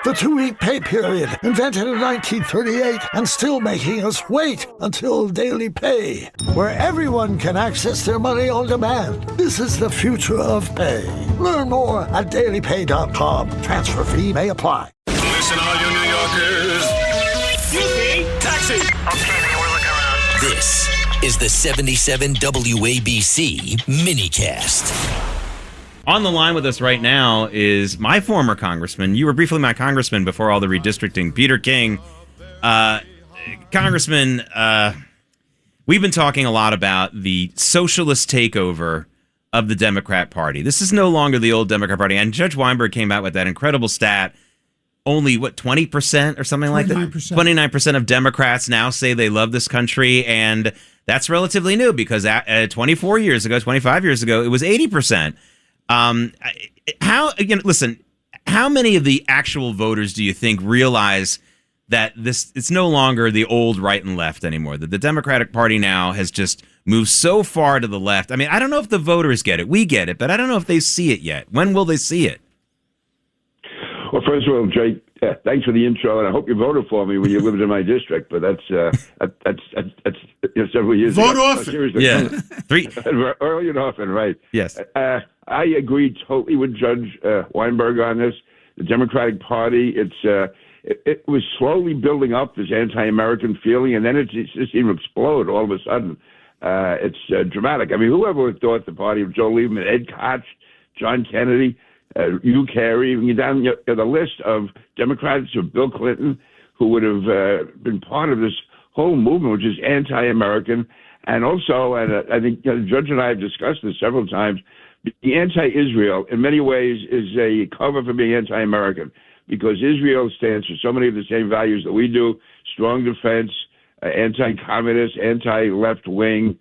The 2-week pay period, invented in 1938 and still making us wait until daily pay, where everyone can access their money on demand. This is the future of pay. Learn more at dailypay.com. Transfer fee may apply. Listen, all you New Yorkers. Excuse me. Taxi. Okay, man, we're looking around. This is the 77 WABC minicast. On the line with us right now is my former congressman. You were briefly my congressman before all the redistricting. Peter King. Congressman, we've been talking a lot about the socialist takeover of the Democrat Party. This is no longer the old Democrat Party. And Judge Weinberg came out with that incredible stat. Only, 20% or something like that? 29% of Democrats now say they love this country. And that's relatively new because 25 years ago, it was 80%. How many of the actual voters do you think realize that it's no longer the old right and left anymore, that the Democratic Party now has just moved so far to the left? I mean, I don't know if the voters get it. We get it, but I don't know if they see it yet. When will they see it? Well, first of all, Jake, thanks for the intro, and I hope you voted for me when you lived in my district. But that's several years Vote ago. off. Seriously, early and often, right? Yes. I agree totally with Judge Weinberg on this. The Democratic Party, it was slowly building up this anti-American feeling, and then it just seemed to explode all of a sudden. It's dramatic. I mean, whoever would have thought the party of Joe Lieberman, Ed Koch, John Kennedy, Hugh Carey, even down the list of Democrats of Bill Clinton, who would have been part of this whole movement, which is anti-American. And also, and I think the Judge and I have discussed this several times, the anti-Israel, in many ways, is a cover for being anti-American, because Israel stands for so many of the same values that we do: strong defense, anti-communist, anti-left-wing,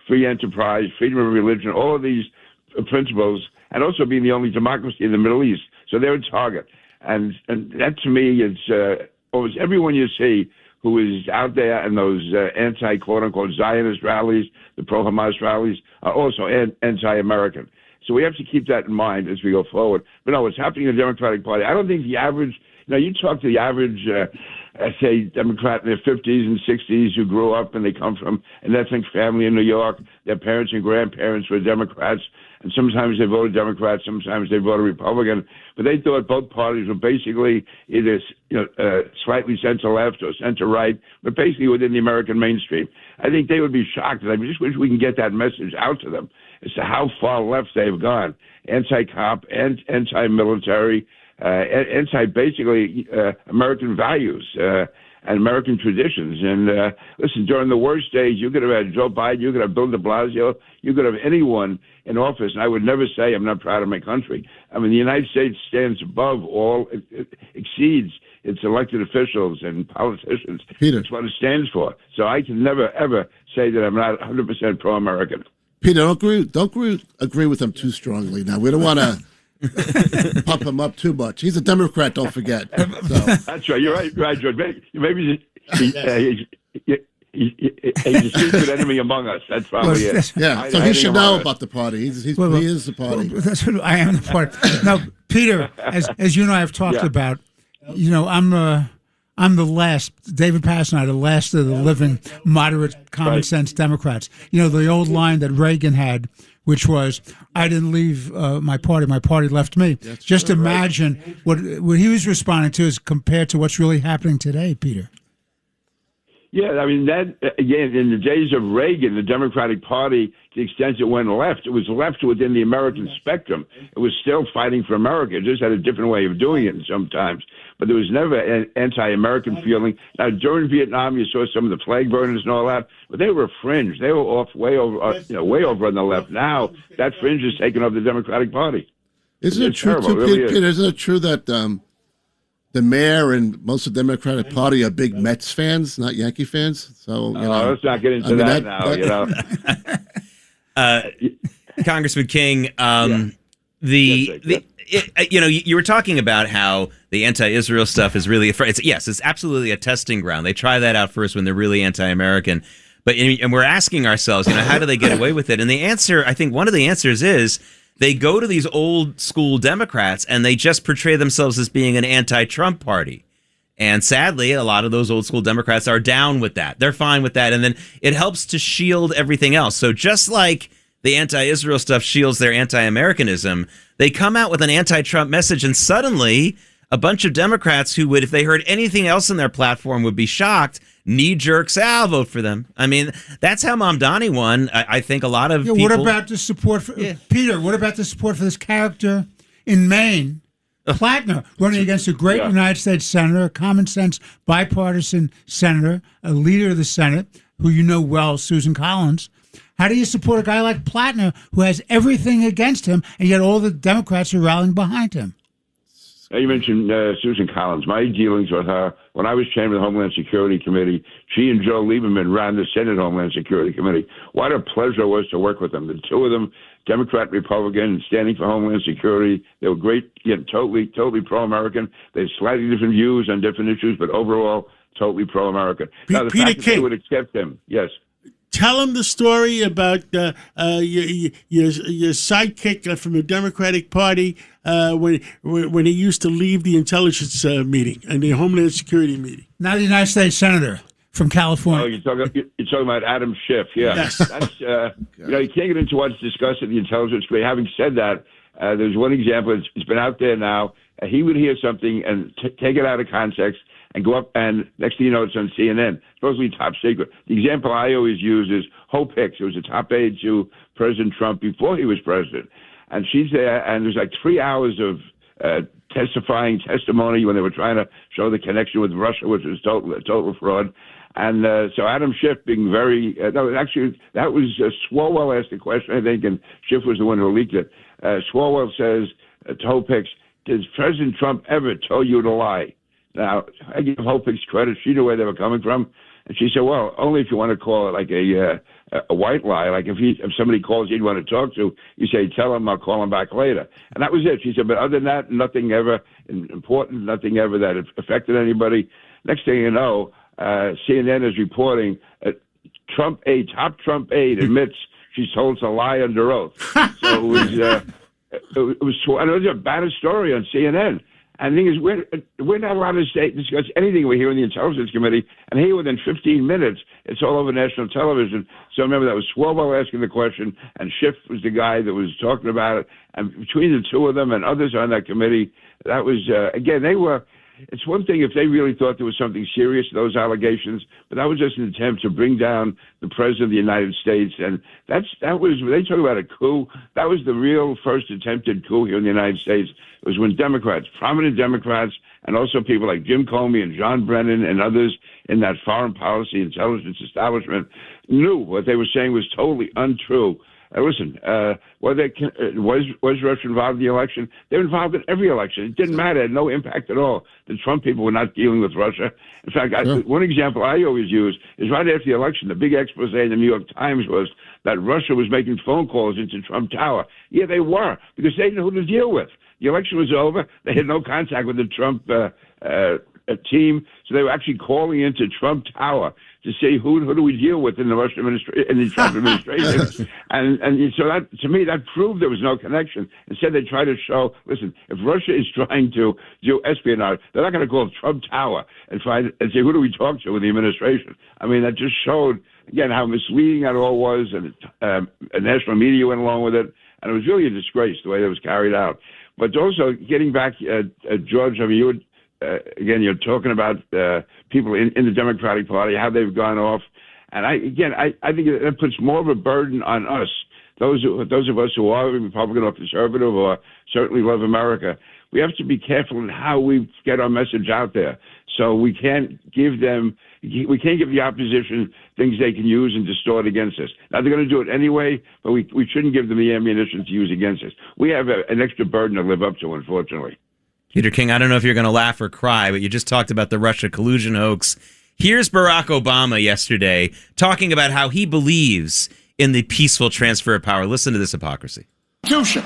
free enterprise, freedom of religion, all of these principles, and also being the only democracy in the Middle East. So they're a target. And that, to me, is almost everyone you see who is out there in those anti-quote-unquote Zionist rallies, the pro-Hamas rallies, are also anti-American. So we have to keep that in mind as we go forward. But no, what's happening in the Democratic Party, I don't think the average, you talk to the average, say, Democrat in their 50s and 60s who grew up and they come from an ethnic family in New York. Their parents and grandparents were Democrats, and sometimes they voted Democrat, sometimes they voted Republican. But they thought both parties were basically either slightly center-left or center-right, but basically within the American mainstream. I think they would be shocked, and I just wish we can get that message out to them as to how far left they've gone. Anti-cop, anti-military, basically American values and American traditions. And listen, during the worst days, you could have had Joe Biden, you could have Bill de Blasio, you could have anyone in office, and I would never say I'm not proud of my country. I mean, the United States stands above all, it exceeds its elected officials and politicians. Peter. That's what it stands for. So I can never, ever say that I'm not 100% pro-American. Peter, don't agree with him too strongly. Now, we don't want to pump him up too much. He's a Democrat, don't forget. So. That's right. You're right, George. Maybe he's a secret enemy among us. That's probably it. Yeah, so he should know about the party. He is the party. That's what I am the party. Now, Peter, as you and I have talked about, I'm the last. David Pass and I are the last of the living moderate, common sense Democrats. The old line that Reagan had, which was, "I didn't leave my party left me." That's Just imagine what he was responding to is compared to what's really happening today, Peter. Yeah, I mean, that, again, in the days of Reagan, the Democratic Party, to the extent it went left, it was left within the American spectrum. It was still fighting for America. It just had a different way of doing it sometimes. But there was never an anti-American feeling. Now, during Vietnam, you saw some of the flag burners and all that, but they were fringe. They were way over on the left. Now, that fringe is taking over the Democratic Party. Isn't it true, Peter, isn't it true that the mayor and most of the Democratic Party are big Mets fans, not Yankee fans? So let's not get into that now. Congressman King, you were talking about how the anti-Israel stuff is really it's absolutely a testing ground. They try that out first when they're really anti-American, and we're asking ourselves, how do they get away with it? And the answer, I think, one of the answers is they go to these old school Democrats and they just portray themselves as being an anti-Trump party. And sadly, a lot of those old school Democrats are down with that. They're fine with that. And then it helps to shield everything else. So just like the anti-Israel stuff shields their anti-Americanism, they come out with an anti-Trump message, and suddenly a bunch of Democrats who would, if they heard anything else in their platform, would be shocked, knee-jerk, say, I'll vote for them. I mean, that's how Mamdani won. I think a lot of people... What about the support for... Peter, what about the support for this character in Maine, Plattner, running against a great United States senator, a common-sense, bipartisan senator, a leader of the Senate, who you know well, Susan Collins? How do you support a guy like Plattner, who has everything against him, and yet all the Democrats are rallying behind him? You mentioned Susan Collins. My dealings with her, when I was chairman of the Homeland Security Committee, she and Joe Lieberman ran the Senate Homeland Security Committee. What a pleasure it was to work with them. The two of them, Democrat, Republican, standing for Homeland Security. They were great, yet totally pro-American. They had slightly different views on different issues, but overall, totally pro-American. Now, the Peter fact that King they would accept them, yes. Tell him the story about your sidekick from the Democratic Party when he used to leave the intelligence meeting and the Homeland Security meeting. Now the United States Senator from California. Oh, you're talking about Adam Schiff, yeah. Yes. That's, you can't get into what's discussed at the intelligence committee. Having said that, there's one example. It's been out there now. He would hear something and take it out of context and go up, and next thing you know, it's on CNN. Supposedly top secret. The example I always use is Hope Hicks, who was a top aide to President Trump before he was president. And she's there, and there's like 3 hours of testimony when they were trying to show the connection with Russia, which was total fraud. And so Adam Schiff being very that was Swalwell asked the question, I think, and Schiff was the one who leaked it. Swalwell says to Hope Hicks, "Did President Trump ever tell you to lie?" Now, I give Hope Hicks credit. She knew where they were coming from. And she said, well, only if you want to call it like a white lie. Like if somebody calls you want to talk to, you say, tell him I'll call him back later. And that was it. She said, but other than that, nothing ever important, nothing ever that affected anybody. Next thing you know, CNN is reporting top Trump aide admits she's told to lie under oath. So it was a bad story on CNN. And the thing is, we're not allowed to discuss anything we hear in the Intelligence Committee. And here, within 15 minutes, it's all over national television. So remember, that was Swalwell asking the question, and Schiff was the guy that was talking about it. And between the two of them and others on that committee, that was, again, they were... It's one thing if they really thought there was something serious to those allegations, but that was just an attempt to bring down the President of the United States. And that was, when they talk about a coup, that was the real first attempted coup here in the United States. It was when Democrats, prominent Democrats, and also people like Jim Comey and John Brennan and others in that foreign policy intelligence establishment knew what they were saying was totally untrue. Listen, was Russia involved in the election? They were involved in every election. It didn't matter. It had no impact at all. The Trump people were not dealing with Russia. In fact, one example I always use is right after the election, the big expose in the New York Times was that Russia was making phone calls into Trump Tower. Yeah, they were, because they didn't know who to deal with. The election was over. They had no contact with the Trump team, so they were actually calling into Trump Tower to say who do we deal with in the Russian in the Trump administration, and so that, to me, that proved there was no connection. Instead, they tried to show, listen, if Russia is trying to do espionage, they're not going to call Trump Tower and say who do we talk to in the administration. I mean, that just showed again how misleading that all was, and national media went along with it, and it was really a disgrace the way that was carried out. But also getting back, George, I mean, you would. Again, you're talking about people in the Democratic Party, how they've gone off. And I think that puts more of a burden on us, those of us who are Republican or conservative or certainly love America. We have to be careful in how we get our message out there. So we can't give the opposition things they can use and distort against us. Now, they're going to do it anyway, but we shouldn't give them the ammunition to use against us. We have an extra burden to live up to, unfortunately. Peter King, I don't know if you're going to laugh or cry, but you just talked about the Russia collusion hoax. Here's Barack Obama yesterday talking about how he believes in the peaceful transfer of power. Listen to this hypocrisy. Constitution.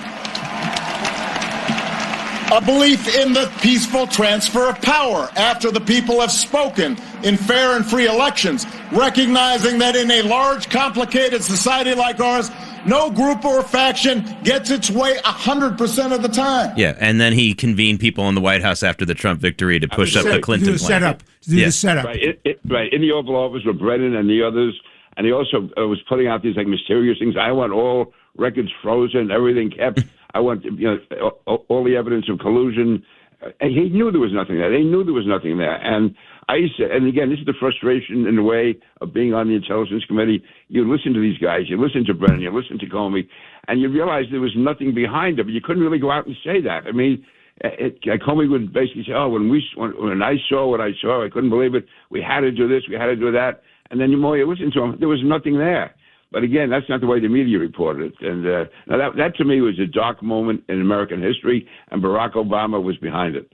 A belief in the peaceful transfer of power after the people have spoken in fair and free elections, recognizing that in a large, complicated society like ours, no group or faction gets its way 100% of the time. Yeah, and then he convened people in the White House after the Trump victory to push up the Clinton plan. Setup. The setup. Right, in the Oval Office with Brennan and the others, and he also was putting out these like mysterious things. I want all records frozen, everything kept. I want all the evidence of collusion. And he knew there was nothing there. They knew there was nothing there. And and again, this is the frustration in a way of being on the Intelligence Committee. You listen to these guys, you listen to Brennan, you listen to Comey, and you realize there was nothing behind it. But you couldn't really go out and say that. I mean, Comey would basically say, "Oh, when I saw what I saw, I couldn't believe it. We had to do this, we had to do that." And then the more you listen to him, there was nothing there. But again, that's not the way the media reported it. And now that to me was a dark moment in American history, and Barack Obama was behind it.